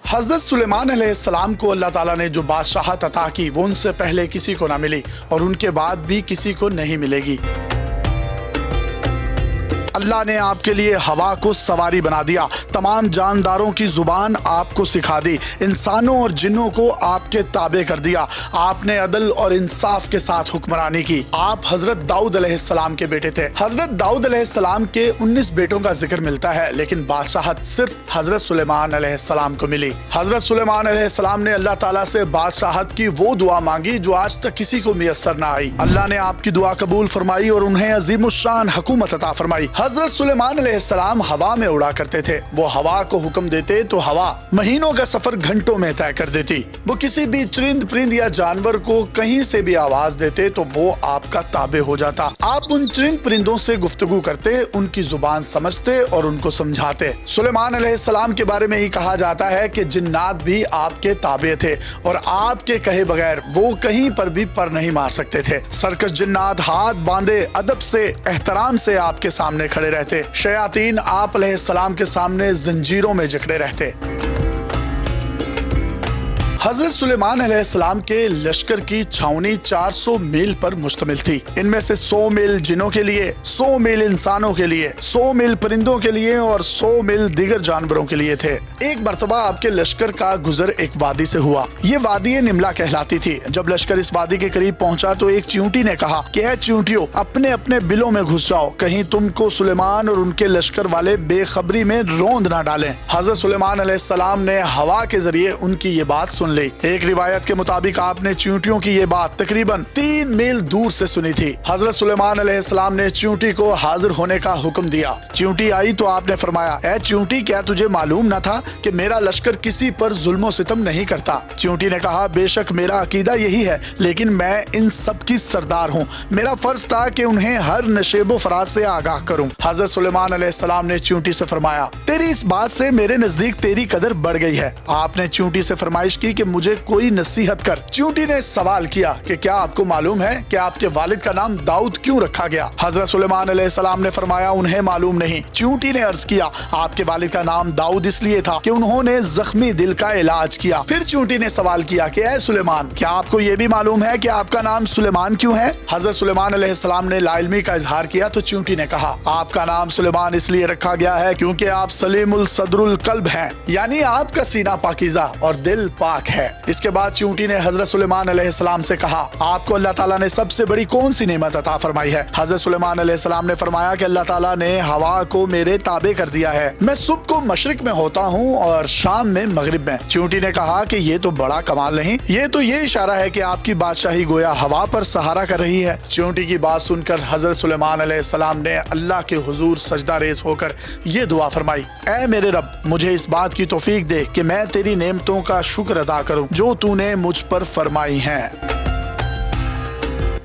حضرت سلیمان علیہ السلام کو اللہ تعالیٰ نے جو بادشاہت عطا کی وہ ان سے پہلے کسی کو نہ ملی اور ان کے بعد بھی کسی کو نہیں ملے گی۔ اللہ نے آپ کے لیے ہوا کو سواری بنا دیا، تمام جانداروں کی زبان آپ کو سکھا دی، انسانوں اور جنوں کو آپ کے تابع کر دیا۔ آپ نے عدل اور انصاف کے ساتھ حکمرانی کی۔ آپ حضرت داؤد علیہ السلام کے بیٹے تھے۔ حضرت داؤد علیہ السلام کے 19 بیٹوں کا ذکر ملتا ہے، لیکن بادشاہت صرف حضرت سلیمان علیہ السلام کو ملی۔ حضرت سلیمان علیہ السلام نے اللہ تعالیٰ سے بادشاہت کی وہ دعا مانگی جو آج تک کسی کو میسر نہ آئی۔ اللہ نے آپ کی دعا قبول فرمائی اور انہیں عظیم الشان حکومت عطا فرمائی۔ حضرت سلیمان علیہ السلام ہوا میں اڑا کرتے تھے۔ وہ ہوا کو حکم دیتے تو ہوا مہینوں کا سفر گھنٹوں میں طے کر دیتی۔ وہ کسی بھی چرند پرند یا جانور کو کہیں سے بھی آواز دیتے تو وہ آپ کا تابع ہو جاتا۔ آپ ان چرند پرندوں سے گفتگو کرتے، ان کی زبان سمجھتے اور ان کو سمجھاتے۔ سلیمان علیہ السلام کے بارے میں ہی کہا جاتا ہے کہ جنات بھی آپ کے تابع تھے اور آپ کے کہے بغیر وہ کہیں پر بھی پر نہیں مار سکتے تھے۔ سرکش جنات ہاتھ باندھے ادب سے احترام سے آپ کے سامنے کھڑے رہتے۔ شیاطین آپ علیہ السلام کے سامنے زنجیروں میں جکڑے رہتے۔ حضرت سلیمان علیہ السلام کے لشکر کی چھاؤنی 400 میل پر مشتمل تھی۔ ان میں سے 100 میل جنوں کے لیے، 100 میل انسانوں کے لیے، 100 میل پرندوں کے لیے اور 100 میل دیگر جانوروں کے لیے تھے۔ ایک مرتبہ آپ کے لشکر کا گزر ایک وادی سے ہوا۔ یہ وادی نملا کہلاتی تھی۔ جب لشکر اس وادی کے قریب پہنچا تو ایک چیونٹی نے کہا کہ اے چیونٹیوں، اپنے اپنے بلوں میں گھس جاؤ، کہیں تم کو سلیمان اور ان کے لشکر والے بے خبری میں روند نہ ڈالیں۔ حضرت سلیمان علیہ السلام نے ہوا کے ذریعے ان کی یہ بات سن لی۔ ایک روایت کے مطابق آپ نے چیونٹیوں کی یہ بات تقریباً 3 میل دور سے سنی تھی۔ حضرت سلیمان علیہ السلام نے چیونٹی کو حاضر ہونے کا حکم دیا۔ چیونٹی آئی تو آپ نے فرمایا، اے چیونٹی، کیا تجھے معلوم نہ تھا کہ میرا لشکر کسی پر ظلم و ستم نہیں کرتا؟ چیونٹی نے کہا، بے شک میرا عقیدہ یہی ہے، لیکن میں ان سب کی سردار ہوں۔ میرا فرض تھا کہ انہیں ہر نشیب و فرات سے آگاہ کروں۔ حضرت سلیمان علیہ السلام نے چیونٹی سے فرمایا، تیری اس بات سے میرے نزدیک تیری قدر بڑھ گئی ہے۔ آپ نے چیونٹی سے فرمائش کی کہ مجھے کوئی نصیحت کر۔ چیونٹی نے سوال کیا کہ کیا آپ کو معلوم ہے کہ آپ کے والد کا نام داؤد کیوں رکھا گیا؟ حضرت سلیمان علیہ السلام نے فرمایا، انہیں معلوم نہیں۔ چیونٹی نے عرض کیا، آپ کے والد کا نام داؤد اس لیے تھا کہ انہوں نے زخمی دل کا علاج کیا۔ پھر چیونٹی نے سوال کیا کہ اے سلیمان، کیا آپ کو یہ بھی معلوم ہے کہ آپ کا نام سلیمان کیوں ہے؟ حضرت سلیمان علیہ السلام نے لا علمی کا اظہار کیا تو چیونٹی نے کہا، آپ کا نام سلیمان اس لیے رکھا گیا ہے کیونکہ آپ سلیم الصدر القلب ہیں، یعنی آپ کا سینہ پاکیزہ اور دل پاک ہے۔ اس کے بعد چیونٹی نے حضرت سلیمان علیہ السلام سے کہا، آپ کو اللہ تعالیٰ نے سب سے بڑی کون سی نعمت عطا فرمائی ہے؟ حضرت سلیمان علیہ السلام نے فرمایا کہ اللہ تعالیٰ نے ہوا کو میرے تابع کر دیا ہے۔ میں صبح کو مشرق میں ہوتا ہوں اور شام میں مغرب میں۔ چیونٹی نے کہا کہ یہ تو بڑا کمال نہیں، یہ تو یہ اشارہ ہے کہ آپ کی بادشاہی گویا ہوا پر سہارا کر رہی ہے۔ چیونٹی کی بات سن کر حضرت سلیمان علیہ السلام نے اللہ کے حضور سجدہ ریز ہو کر یہ دعا فرمائی، اے میرے رب، مجھے اس بات کی توفیق دے کہ میں تیری نعمتوں کا شکر ادا کروں جو تو نے مجھ پر فرمائی ہیں۔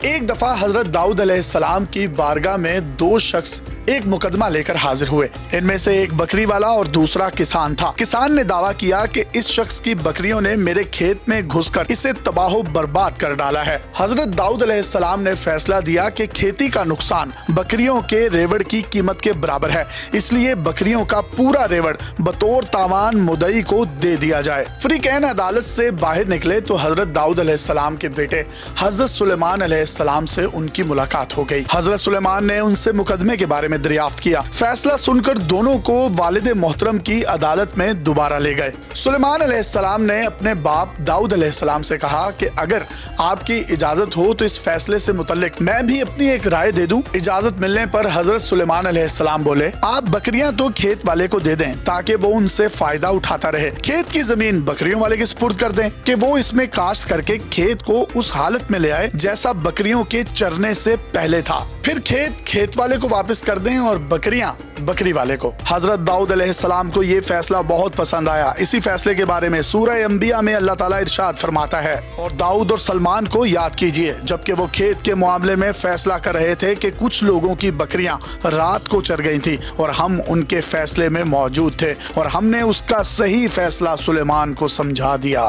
ایک دفعہ حضرت داؤد علیہ السلام کی بارگاہ میں 2 شخص ایک مقدمہ لے کر حاضر ہوئے۔ ان میں سے ایک بکری والا اور دوسرا کسان تھا۔ کسان نے دعویٰ کیا کہ اس شخص کی بکریوں نے میرے کھیت میں گھس کر اسے تباہ و برباد کر ڈالا ہے۔ حضرت داؤد علیہ السلام نے فیصلہ دیا کہ کھیتی کا نقصان بکریوں کے ریوڑ کی قیمت کے برابر ہے، اس لیے بکریوں کا پورا ریوڑ بطور تاوان مدعی کو دے دیا جائے۔ فریقین عدالت سے باہر نکلے تو حضرت داؤد علیہ السلام کے بیٹے حضرت سلیمان علیہ السلام سے ان کی ملاقات ہو گئی۔ حضرت سلیمان نے ان سے مقدمے کے بارے میں دریافت کیا۔ فیصلہ سن کر دونوں کو والد محترم کی عدالت میں دوبارہ لے گئے۔ سلیمان علیہ السلام نے اپنے باپ داؤد علیہ السلام سے کہا کہ اگر آپ کی اجازت ہو تو اس فیصلے سے متعلق میں بھی اپنی ایک رائے دے دوں۔ اجازت ملنے پر حضرت سلیمان علیہ السلام بولے، آپ بکریاں تو کھیت والے کو دے دیں تاکہ وہ ان سے فائدہ اٹھاتا رہے، کھیت کی زمین بکریوں والے کے سپرد کر دیں کہ وہ اس میں کاشت کر کے کھیت کو اس حالت میں لے آئے جیسا بکریوں کے چرنے سے پہلے تھا، پھر کھیت والے کو واپس کر دیں اور بکریاں بکری والے کو۔ حضرت داؤد علیہ السلام کو یہ فیصلہ بہت پسند آیا۔ اسی فیصلے کے بارے میں سورہ انبیاء میں اللہ تعالیٰ ارشاد فرماتا ہے، اور داؤد اور سلمان کو یاد کیجئے جبکہ وہ کھیت کے معاملے میں فیصلہ کر رہے تھے کہ کچھ لوگوں کی بکریاں رات کو چر گئی تھیں اور ہم ان کے فیصلے میں موجود تھے اور ہم نے اس کا صحیح فیصلہ سلیمان کو سمجھا دیا۔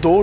2